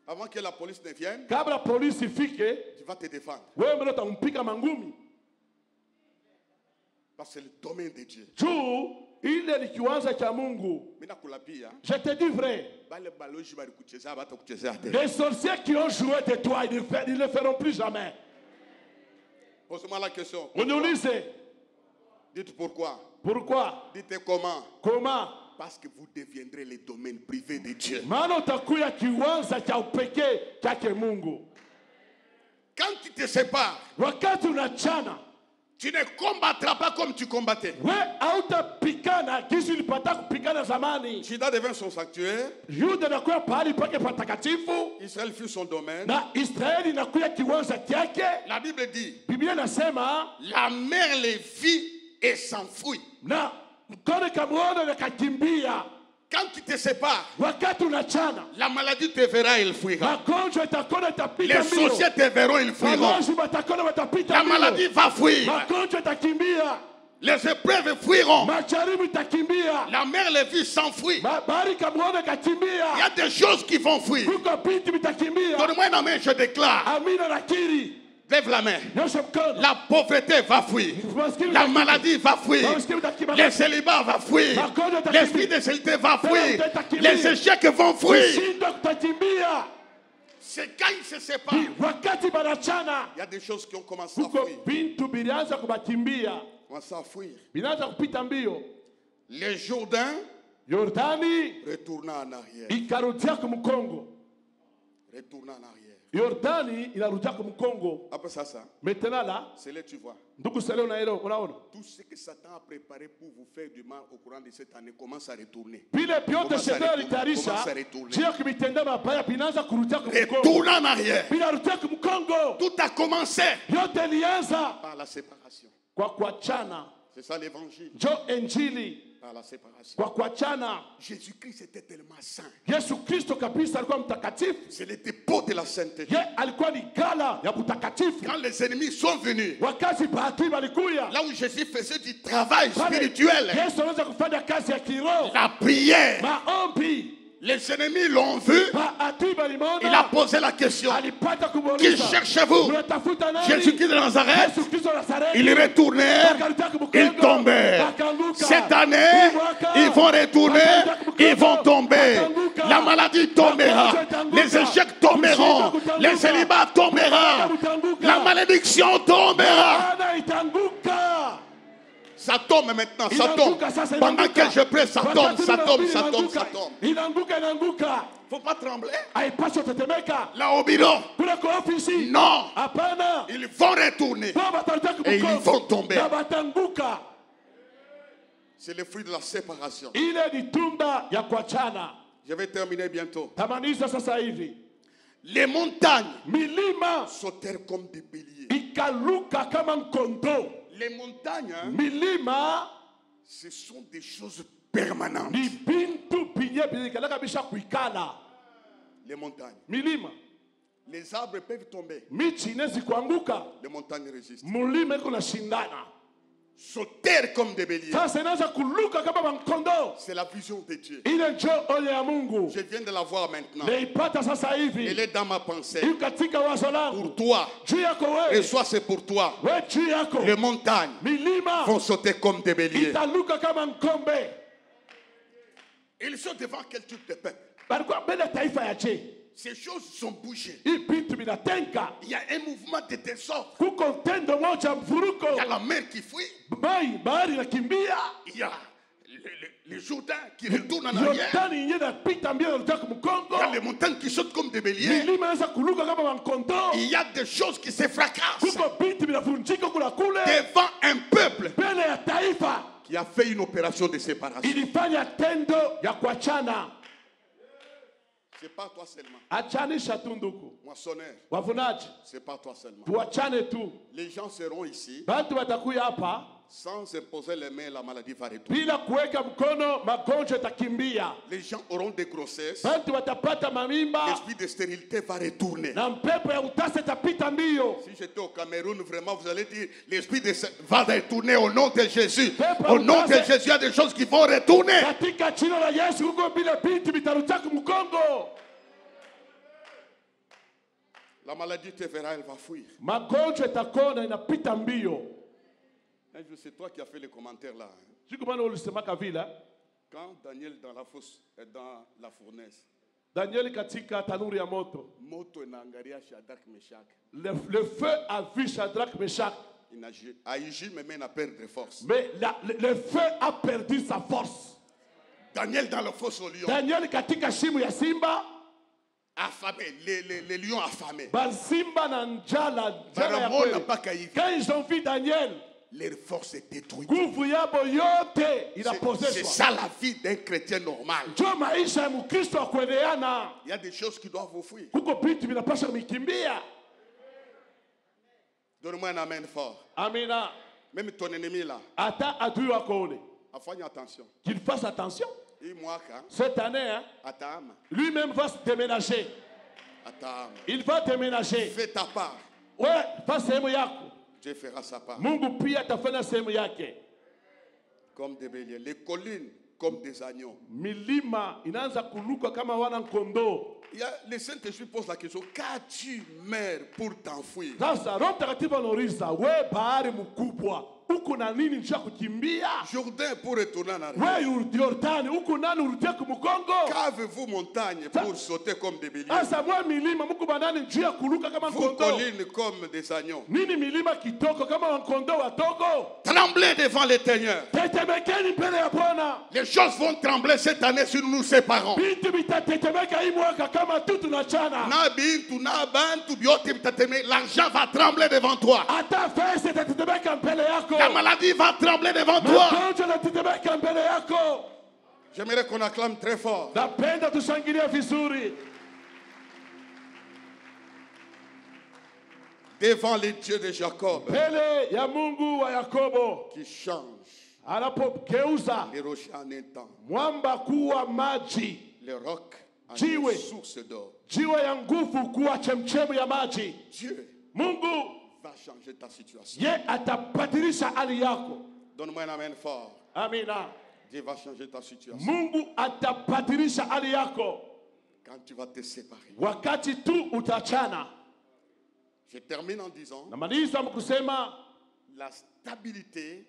Avant que la police ne vienne, tu vas te défendre. Parce que c'est le domaine de Dieu. Je te dis vrai. Les sorciers qui ont joué de toi, ils ne le feront plus jamais. Pose-moi la question. Dites pourquoi. Pourquoi? Dites comment. Comment? Parce que vous deviendrez les domaines privés de Dieu. Quand tu te sépares, tu ne combattras pas comme tu combattais. Juda devint son sanctuaire. Israël fut son domaine. La Bible dit, la mère les vit et s'enfuit. Quand tu te sépares, la maladie te verra et elle fuira. Les sorciers te verront et ils fuiront. La maladie va fuir. Les épreuves fuiront. La mère les filles s'enfuient. Il y a des choses qui vont fuir. Donne-moi une main, je déclare. Lève la main. La pauvreté va fuir. La maladie va fuir. Les célibats va fuir. L'esprit de cécité va fuir. Les échecs vont fuir. C'est quand ils se séparent. Il y a des choses qui ont commencé à fuir. Commencé à fuir. Les Jourdains retournant en arrière. Retournant en arrière. Yordani inarudia kumkongo. Après ça, maintenant là, c'est là tu vois. Ndugu sasa unaona. Tout ce que Satan a préparé pour vous faire du mal au courant de cette année commence à retourner. Vile vyote shetani alitayarisha, sio kimitenda mabaya vinaanza kurudia kumkongo. Retourne en arrière. Vinarudia kumkongo. Tout a commencé yote ilianza par la séparation. Kwa kuachana. C'est ça l'évangile. Jo injili. par la séparation. Kwa kuachana. Jésus-Christ était tellement saint. Yesu Kristo kabisa alikuwa mtakatifu. C'est le dépôt de la sainteté. Ye alikuwa ni gala ya mtakatifu. Quand les ennemis sont venus, wakati bahati walikuya, là où Jésus faisait du travail spirituel, Yesu anaweza kufanya kazi ya kiroho, la prière, maombi. les ennemis l'ont vu. Il a posé la question. Qui cherchez-vous? Jésus-Christ de Nazareth. Il retournait, il tombait. Cette année, ils vont retourner, ils vont tomber. La maladie tombera, les échecs tomberont, les célibats tomberont, la malédiction tombera. Ça tombe maintenant, ça tombe. Pendant que je prie, ça tombe, ça tombe, ça tombe, ça tombe. Il ne faut pas trembler. Là au bureau. Non. Ils vont retourner. Et ils vont tomber. C'est le fruit de la séparation. Je vais terminer bientôt. Les montagnes sautèrent comme des béliers. Les montagnes, milima, ce sont des choses permanentes. Les montagnes. Milima. Les arbres peuvent tomber. Les montagnes résistent. Sautèrent comme des béliers. C'est la vision de Dieu. Je viens de la voir maintenant. Elle est dans ma pensée. Pour toi. Et soit c'est pour toi. Les montagnes vont sauter comme des béliers. Ils sont devant quel type de peuple? Ces choses sont bougées. Il y a un mouvement de désordre. Il y a la mer qui fuit. Il y a le Jourdain qui retourne en arrière. Il y a les montagnes qui sautent comme des béliers. Il y a des choses qui se fracassent devant un peuple qui a fait une opération de séparation. C'est pas toi seulement. Moissonneur. C'est pas toi seulement. Les gens seront ici. Sans imposer les mains, la maladie va retourner. Les gens auront des grossesses. L'esprit de stérilité va retourner. Si j'étais au Cameroun, vraiment, vous allez dire, l'esprit de va retourner au nom de Jésus. Au nom de Jésus, il y a des choses qui vont retourner. La maladie te verra, elle va fuir. C'est toi qui as fait les commentaires là. Quand Daniel dans la fosse, dans la fournaise. Daniel katika tanuri ya moto. Moto inaangalia Shadrach Meshach. Le feu a vu Shadrach Meshach. Aïgil me mène à perdre force. Mais le feu a perdu sa force. Daniel dans la fosse au lion. Daniel katika shimu ya simba. Affamé, les lions affamés. Simba na njala. Quand ils ont vu Daniel, leur force est détruite. C'est ça la vie d'un chrétien normal. Il y a des choses qui doivent vous fuir. Donne-moi un amen fort. Amina. Même ton ennemi là. Fais attention. Qu'il fasse attention. Cette année, lui-même va se déménager. Il va déménager. Fais ta part. Ouais, fais sehemu yako. Dieu fera sa part. Mungu pia atafanya sehemu yake. Comme des béliers, les collines comme des agneaux. Milima inaanza kuluka kama wana kondoo. Le Saint-Esprit pose la question, qu'as-tu mère pour t'enfuir? Sasa Roho Mtakatifu anauliza, wewe bahari mkubwa, uko na nini njia kukimbia? Jourdain pour retourner en arrière. Wewe Yordani, uko nani urudia kumkongo? Qu'avez-vous montagne pour sauter comme des béliers? Sasa mwa milima mko banani njia kuluka kama kondoo? Vous collines comme des agneaux. Nini milima kitoko kama kondoo watogo? Tremblez devant l'Éternel. Tetemekeni mbele ya Bwana. Les choses vont trembler cette année si nous nous séparons. Bintu bitatetemeka hii mwaka kama tu tunachana. Na bintu na bantu biote bitatetemeka, l'argent va trembler devant toi. Ata fese tetemeka mbele yako. La maladie va trembler devant toi. J'aimerais qu'on acclame très fort. Devant les dieux de Jacob. Qui change. anapogeuza les rochers en un temps, mwamba kuwa maji, les rocs en Jiwe. une source d'eau. jiwe ya nguvu kuwa chemchemu ya maji. Dieu Mungu va changer ta situation. ye atabadilisha hali yako. Donne-moi un amen fort. Amina. Dieu va changer ta situation. Mungu atabadilisha hali yako Quand tu vas te séparer. wakati tu utachana. Je termine en disant, Namaliza mkusema la stabilité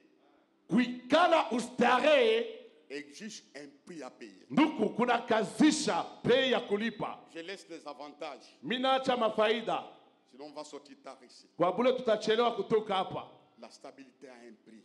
kuikala ustarehe exige un prix à payer. nduku kuna kazisha bei ya kulipa. Je laisse les avantages, Minaacha mafaida sinon on va sortir tard ici. kwa bure, tutachelewa kutoka hapa. La stabilité a un prix.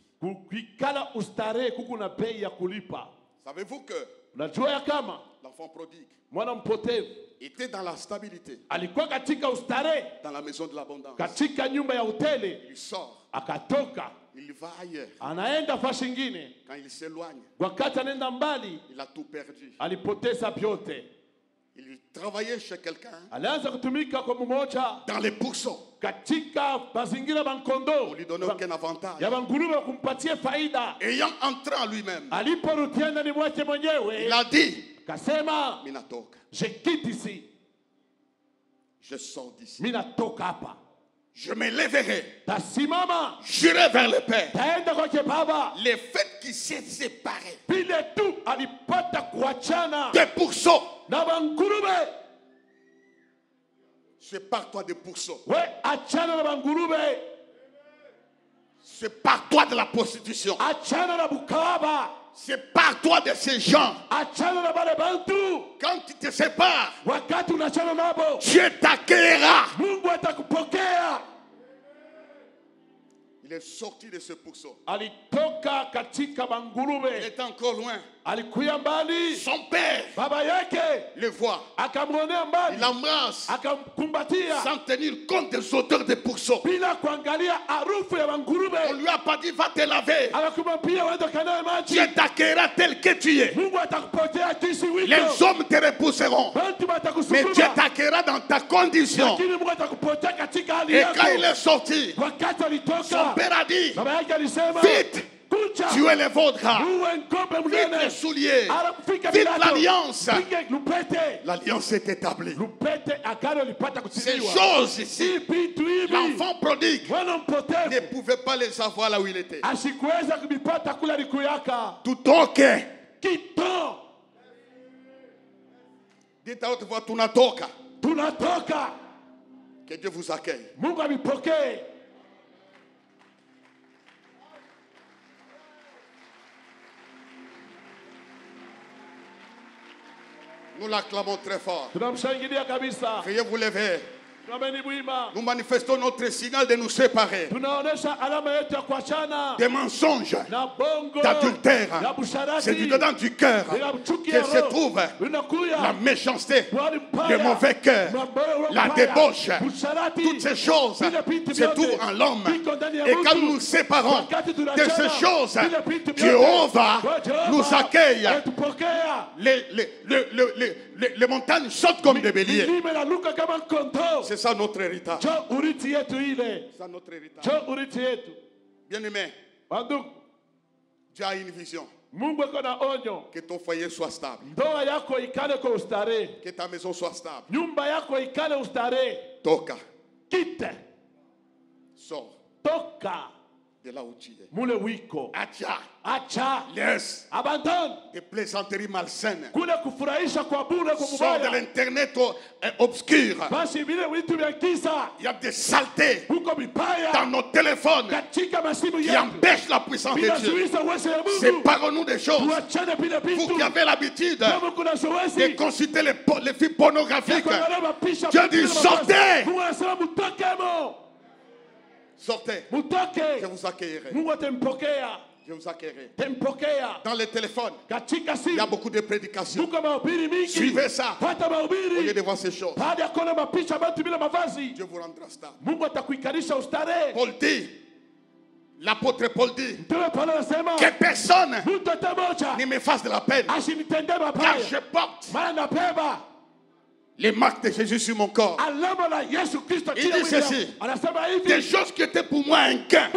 Kuikala ustarehe kuku na bei ya kulipa. Savez-vous que Unajua ya kama l'enfant prodigue mwana mpotevu était dans la stabilité, alikuwa katika ustarehe dans la maison de l'abondance. katika nyumba ya hoteli, Il sort, akatoka il va ailleurs. anaenda fashi ingine. Quand il s'éloigne, Wakati anaenda mbali il a tout perdu. alipoteza vyote. Il travaillait chez quelqu'un Alianza kutumika kwa mmoja dans les pourceaux. katika mazingira On mankondo lui donnait aucun avantage. ya bangurume kumpatie faida. Ayant entré en lui-même, Aliporudia ndani mwake il mwenyewe a dit, kasema, Minatoka, je quitte ici, je sors d'ici. mimi natoka hapa, Je me lèverai, tasimama, j'irai vers le Père. taenda kwake Baba. Le fait qu'il s'est séparé Vile tu alipata kuachana des pourceaux, na bangurume, sépare-toi des pourceaux. we achana na bangurume, Sépare-toi de la prostitution. achana na bukaba, Sépare-toi de ces gens. achana na bale bantu. Quand tu te sépares, Wakati unachana nabo, Dieu t'accueillera. Mungu atakupokea. Il est sorti de ce pourceau. Alitoka katika Il bangurume, était encore loin. alikuya mbali, Son père baba yake le voit. akamwonea mbali, Il l'embrasse akamkumbatia sans tenir compte des odeurs des pourceaux. bila kuangalia harufu ya On bangurume. lui a pas dit va te laver. Akakumwambia uende kanae maji. Dieu t'accueillera tel que tu es. Mungu atakupokea jinsi Les wiko. hommes te repousseront. Bantu Mais batakusukuma. Dieu t'accueillera dans ta condition. Lakini Mungu atakupokea katika hali Et quand il yako. est sorti, Wakati son alitoka, père a dit, baba yake alisema, vite, kuja tu es le vôtre. uwe ngombe Vite mnene. les souliers. Anafika Vite vilato. l'alliance. Pige lupete. L'alliance est établie. Lupete agano lipata Ces kutiliwa. choses ici, Si vitu hivi l'enfant prodigue mwana ne mpotevu pouvait pas les avoir là où il était. asikuweza kuvipata kule alikuyaka. Tutoke. Kito Dites à haute voix, tunatoka. tunatoka. Que Dieu vous accueille. Mungu avipokee. Nous l'acclamons très fort. Tunamshangilia kabisa. Veuillez vous lever. Tunameni bwima. Nous manifestons notre signal de nous séparer Tunaonesha alama yetu ya kuachana des mensonges, na bongo d'adultère. ya busharati. C'est du dedans du cœur Ila chuki que ya se roho. trouve Inakuya. la méchanceté, Wali mbaya. le mauvais cœur, Mabaya, la mbaya. débauche. Busharati. Toutes ces choses Vile vitu se vyote. trouvent en l'homme. Viko ndani ya Et mtu. quand nous nous séparons Wakati de tunachana, ces choses, vile vitu vyote. Jéhovah Kwa Jehova, nous accueille. atupokea. Les montagnes sautent comme des béliers. Milima inaruka kama kondoo. C'est ça notre héritage. Jo urithi yetu ile. C'est ça notre héritage. Jo urithi yetu. Bien-aimé, Bandugu, Dieu a une vision. Mungu ako na onyo. Que ton foyer soit stable. Ndoa yako ikale kwa ustarehe. Que ta maison soit stable. Nyumba yako ikale ustarehe. Toka. Kite. Sors Toka. de là où tu es. Mule wiko. Atia. Acha. Laisse Abandon. des plaisanteries malsaines. Kule kufurahisha kwa bure kwa Sors de mubaya. l'internet obscur. Basi vile vitu vya kisa. Il y a des saletés Huko vibaya. dans nos téléphones Katika masimu qui yetu. empêchent la puissance de Dieu. Vinazuiza uwezo ya Mungu. Séparons-nous des choses. Tuachane vile Vous vitu. qui avez l'habitude Kama kuna de zoezi. consulter les films pornographiques, Kuangalia mapisha. Dieu dit sortez. Mungu anasema mutoke mo. Sortez. Mutoke. Je vous accueillerai. Mungu atempokea. Je vous accueillerai. Tempokea. Dans les téléphones, Katika il y a simu. beaucoup de prédications. Muko mahubiri mingi. Suivez ça. Fata Au lieu mahubiri. de voir ces choses, Baada ya kuona mapicha bantu bila mavazi. Dieu vous rendra stable. Mungu atakuikarisha ustarehe. Paul dit, l'apôtre Paul dit, Mtume Paulo anasema que personne mtu hata moja ne me fasse de la peine, asinitendee car mabaya. je porte Maana nabeba Les marques de Jésus sur mon corps. Il dit ceci. Des choses qui étaient pour moi un gain.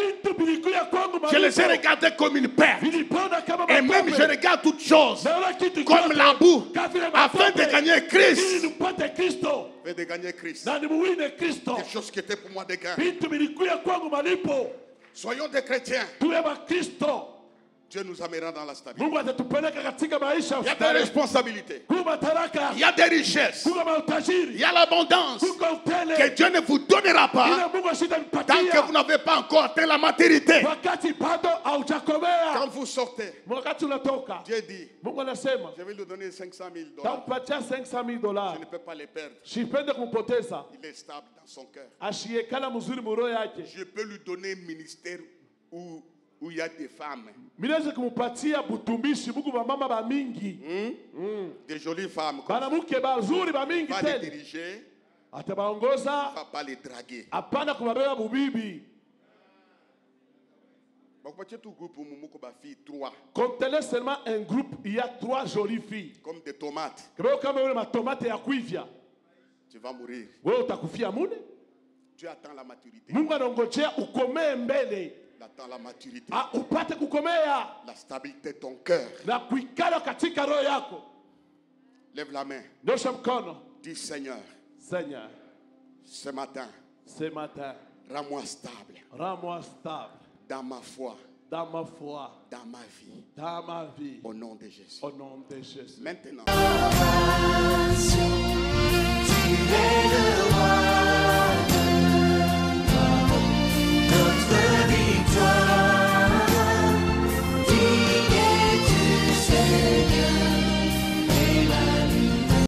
Je les ai regardées comme une perte. Et même je regarde toutes choses comme la boue. Afin de gagner Christ. Afin de gagner Christ. Des choses qui étaient pour moi des gains. Soyons des chrétiens. Dieu nous amènera dans la stabilité. Il y a des responsabilités. Il y a des richesses. Il y a l'abondance que Dieu ne vous donnera pas tant que vous n'avez pas encore atteint la maturité. Quand vous sortez, Dieu dit, je vais lui donner 500 000 dollars. Je ne peux pas les perdre. Il est stable dans son cœur. Je peux lui donner un ministère où il y a des femmes. Des jolies femmes. Il va les diriger. Il ne va pas les draguer. Contenez seulement un groupe, il y a 3 jolies filles. Comme des tomates. Tu vas mourir. Dieu attend la maturité. Il attend la maturité. La stabilité de ton cœur. Lève la main. Dis Seigneur. Ce matin. Rends-moi stable. Dans ma foi. Dans ma vie. Au nom de Jésus. Maintenant. Tu es le roi. Notre victoire.